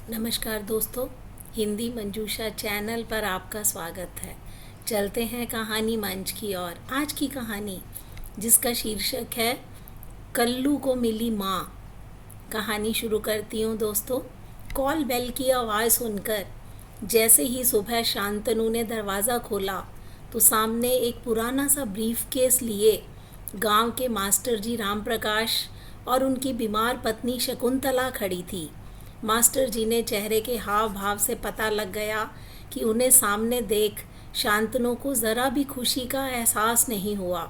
नमस्कार दोस्तों, हिंदी मंजूषा चैनल पर आपका स्वागत है। चलते हैं कहानी मंच की ओर। आज की कहानी जिसका शीर्षक है कल्लू को मिली माँ। कहानी शुरू करती हूँ दोस्तों। कॉल बेल की आवाज़ सुनकर जैसे ही सुबह शांतनु ने दरवाज़ा खोला तो सामने एक पुराना सा ब्रीफ केस लिए गांव के मास्टर जी राम प्रकाश और उनकी बीमार पत्नी शकुंतला खड़ी थी। मास्टर जी ने चेहरे के हाव भाव से पता लग गया कि उन्हें सामने देख शांतनु को ज़रा भी खुशी का एहसास नहीं हुआ।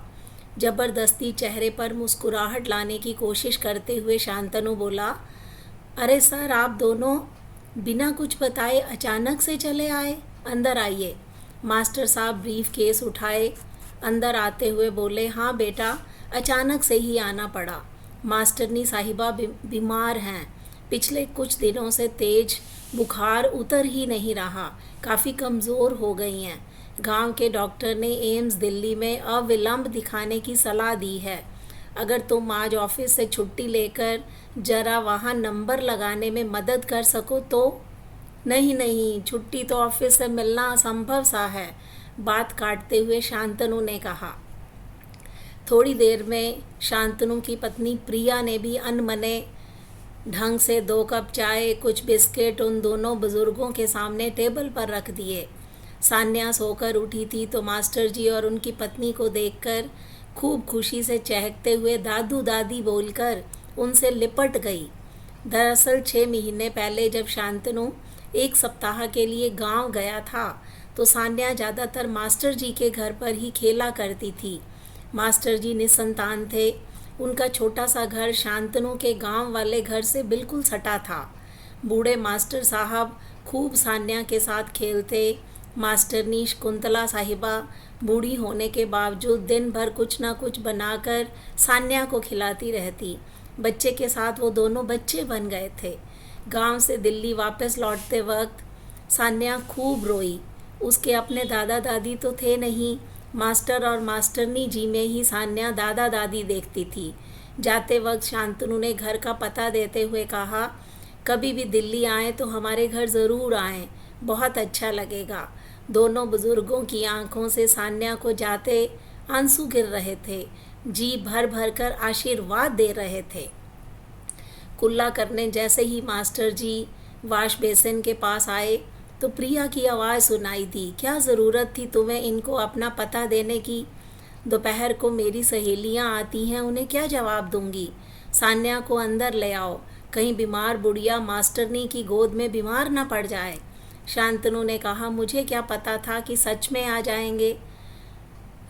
ज़बरदस्ती चेहरे पर मुस्कुराहट लाने की कोशिश करते हुए शांतनु बोला, अरे सर, आप दोनों बिना कुछ बताए अचानक से चले आए। अंदर आइए। मास्टर साहब ब्रीफ केस उठाए अंदर आते हुए बोले, हाँ बेटा, अचानक से ही आना पड़ा। मास्टरनी साहिबा बीमार हैं। पिछले कुछ दिनों से तेज बुखार उतर ही नहीं रहा, काफ़ी कमज़ोर हो गई हैं। गांव के डॉक्टर ने एम्स दिल्ली में अविलंब दिखाने की सलाह दी है। अगर तुम आज ऑफिस से छुट्टी लेकर ज़रा वहाँ नंबर लगाने में मदद कर सको तो। नहीं नहीं, छुट्टी तो ऑफिस से मिलना असंभव सा है, बात काटते हुए शांतनु ने कहा। थोड़ी देर में शांतनु की पत्नी प्रिया ने भी अनमने ढंग से 2 कप चाय, कुछ बिस्किट उन दोनों बुजुर्गों के सामने टेबल पर रख दिए। सान्या सोकर उठी थी तो मास्टर जी और उनकी पत्नी को देखकर खूब खुशी से चहकते हुए दादू दादी बोलकर उनसे लिपट गई। दरअसल 6 महीने पहले जब शांतनु 1 सप्ताह के लिए गांव गया था तो सान्या ज़्यादातर मास्टर जी के घर पर ही खेला करती थी। मास्टर जी निसंतान थे। उनका छोटा सा घर शांतनु के गांव वाले घर से बिल्कुल सटा था। बूढ़े मास्टर साहब खूब सान्या के साथ खेलते। मास्टरनी शकुंतला साहिबा बूढ़ी होने के बावजूद दिन भर कुछ ना कुछ बनाकर सान्या को खिलाती रहती। बच्चे के साथ वो दोनों बच्चे बन गए थे। गांव से दिल्ली वापस लौटते वक्त सान्या खूब रोई। उसके अपने दादा दादी तो थे नहीं, मास्टर और मास्टरनी जी में ही सान्या दादा दादी देखती थी। जाते वक्त शांतनु ने घर का पता देते हुए कहा, कभी भी दिल्ली आएँ तो हमारे घर ज़रूर आएँ, बहुत अच्छा लगेगा। दोनों बुज़ुर्गों की आंखों से सान्या को जाते आंसू गिर रहे थे, जी भर भर कर आशीर्वाद दे रहे थे। कुल्ला करने जैसे ही मास्टर जी वाश बेसिन के पास आए तो प्रिया की आवाज़ सुनाई दी, क्या ज़रूरत थी तुम्हें इनको अपना पता देने की? दोपहर को मेरी सहेलियां आती हैं, उन्हें क्या जवाब दूंगी? सान्या को अंदर ले आओ, कहीं बीमार बुढ़िया मास्टरनी की गोद में बीमार ना पड़ जाए। शांतनु ने कहा, मुझे क्या पता था कि सच में आ जाएंगे।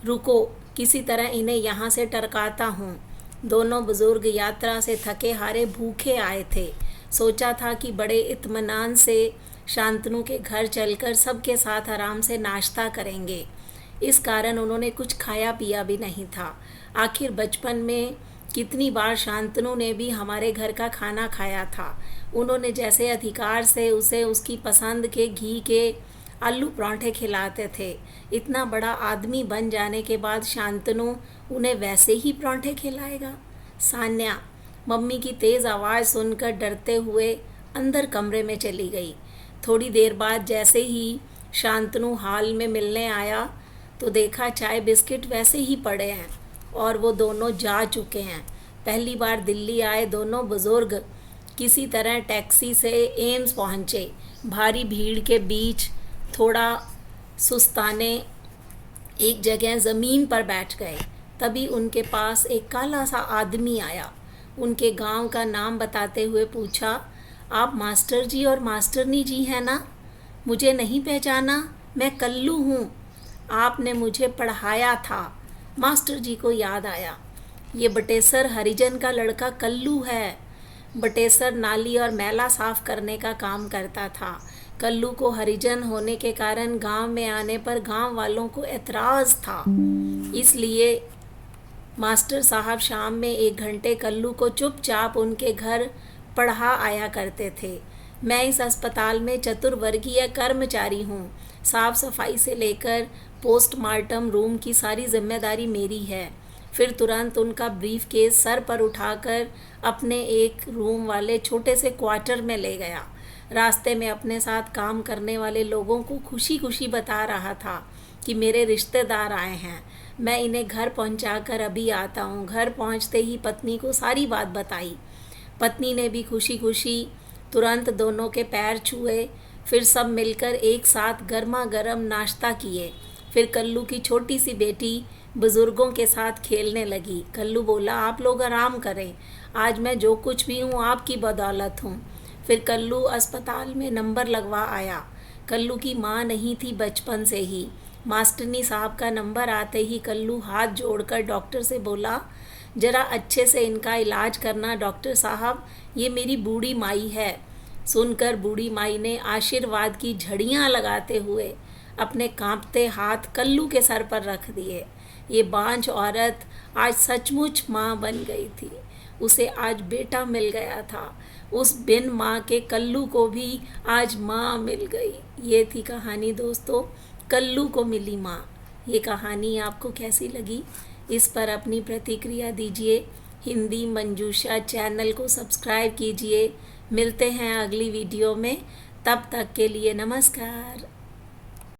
रुको, किसी तरह इन्हें यहाँ से टरकाता हूँ। दोनों बुजुर्ग यात्रा से थके हारे भूखे आए थे। सोचा था कि बड़े इत्मीनान से शांतनु के घर चलकर सबके साथ आराम से नाश्ता करेंगे। इस कारण उन्होंने कुछ खाया पिया भी नहीं था। आखिर बचपन में कितनी बार शांतनु ने भी हमारे घर का खाना खाया था। उन्होंने जैसे अधिकार से उसे उसकी पसंद के घी के आलू पराठे खिलाते थे। इतना बड़ा आदमी बन जाने के बाद शांतनु उन्हें वैसे ही पराठे खिलाएगा। सान्या मम्मी की तेज़ आवाज़ सुनकर डरते हुए अंदर कमरे में चली गई। थोड़ी देर बाद जैसे ही शांतनु हाल में मिलने आया तो देखा चाय बिस्किट वैसे ही पड़े हैं और वो दोनों जा चुके हैं। पहली बार दिल्ली आए दोनों बुज़ुर्ग किसी तरह टैक्सी से एम्स पहुँचे। भारी भीड़ के बीच थोड़ा सुस्ताने एक जगह ज़मीन पर बैठ गए। तभी उनके पास एक काला सा आदमी आया। उनके गांव का नाम बताते हुए पूछा, आप मास्टर जी और मास्टरनी जी हैं ना? मुझे नहीं पहचाना? मैं कल्लू हूँ, आपने मुझे पढ़ाया था। मास्टर जी को याद आया, ये बटेसर हरिजन का लड़का कल्लू है। बटेसर नाली और मैला साफ करने का काम करता था। कल्लू को हरिजन होने के कारण गांव में आने पर गांव वालों को एतराज़ था। इसलिए मास्टर साहब शाम में 1 घंटे कल्लू को चुपचाप उनके घर पढ़ा आया करते थे। मैं इस अस्पताल में चतुर्वर्गीय कर्मचारी हूँ। साफ़ सफाई से लेकर पोस्टमार्टम रूम की सारी जिम्मेदारी मेरी है। फिर तुरंत उनका ब्रीफ केस सर पर उठाकर अपने एक रूम वाले छोटे से क्वार्टर में ले गया। रास्ते में अपने साथ काम करने वाले लोगों को खुशी खुशी बता रहा था कि मेरे रिश्तेदार आए हैं, मैं इन्हें घर पहुंचाकर अभी आता हूं। घर पहुंचते ही पत्नी को सारी बात बताई। पत्नी ने भी खुशी खुशी तुरंत दोनों के पैर छुए। फिर सब मिलकर एक साथ गर्मा गर्म नाश्ता किए। फिर कल्लू की छोटी सी बेटी बुजुर्गों के साथ खेलने लगी। कल्लू बोला, आप लोग आराम करें, आज मैं जो कुछ भी हूँ आपकी बदौलत हूँ। फिर कल्लू अस्पताल में नंबर लगवा आया। कल्लू की माँ नहीं थी बचपन से ही। मास्टरनी साहब का नंबर आते ही कल्लू हाथ जोड़कर डॉक्टर से बोला, जरा अच्छे से इनका इलाज करना डॉक्टर साहब, ये मेरी बूढ़ी माई है। सुनकर बूढ़ी माई ने आशीर्वाद की झड़ियाँ लगाते हुए अपने कांपते हाथ कल्लू के सर पर रख दिए। ये बांझ औरत आज सचमुच माँ बन गई थी। उसे आज बेटा मिल गया था। उस बिन माँ के कल्लू को भी आज माँ मिल गई। ये थी कहानी दोस्तों, कल्लू को मिली माँ। ये कहानी आपको कैसी लगी, इस पर अपनी प्रतिक्रिया दीजिए। हिंदी मंजूषा चैनल को सब्सक्राइब कीजिए। मिलते हैं अगली वीडियो में, तब तक के लिए नमस्कार।